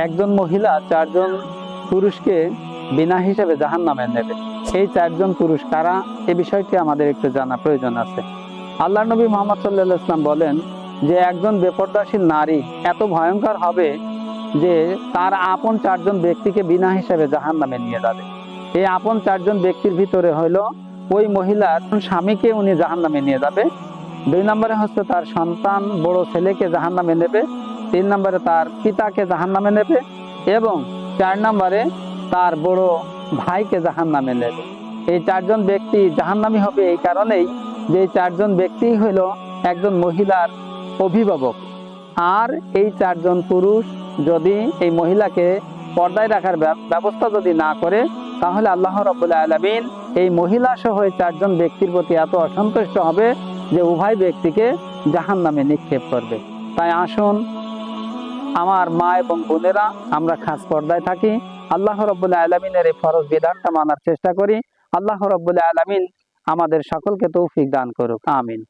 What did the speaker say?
একজন মহিলা চারজন পুরুষকে বিনা হিসেবে জাহান্নামে নেবে। এই চারজন পুরুষ কারা, এ বিষয়টি আমাদের একটু জানা প্রয়োজন আছে। আল্লাহ নবী মুহাম্মদ সাল্লাল্লাহু আলাইহি ওয়াসাল্লাম বলেন যে একজন বেপরদাশীল নারী এত ভয়ঙ্কর হবে যে তার আপন চারজন ব্যক্তিকে বিনা হিসেবে জাহান্নামে নিয়ে যাবে। এই আপন চারজন ব্যক্তির ভিতরে হলো ওই মহিলার স্বামীকে উনি জাহান্নামে নিয়ে যাবে। 2 নম্বরে হচ্ছে তার সন্তান বড় ছেলেকে জাহান্নামে নেবে। 3 নম্বরে তার পিতাকে জাহান্নামে নেবে এবং 4 নম্বরে তার বড় ভাইকে জাহান্নামে নেবে। এই চারজন ব্যক্তি জাহান্নামী হবে এই কারণেই যে এই চারজন ব্যক্তি হইল একজন মহিলার অভিভাবক। আর এই চারজন পুরুষ যদি এই মহিলাকে পর্দায় রাখার ব্যবস্থা যদি না করে, তাহলে আল্লাহ রাব্বুল আলামিন এই মহিলা সহ এই চারজন ব্যক্তির প্রতি এত অসন্তুষ্ট হবে যে উভয় ব্যক্তিকে জাহান্নামে নিক্ষেপ করবে। তাই আসুন আমার মা এবং বোনেরা, আমরা খাস পর্দায় থাকি, আল্লাহ রাব্বুল আলামিনের এই ফরজ বিধানটা মানার চেষ্টা করি। আল্লাহ রাব্বুল আলামিন আমাদের সকলকে তৌফিক দান করুক, আমিন।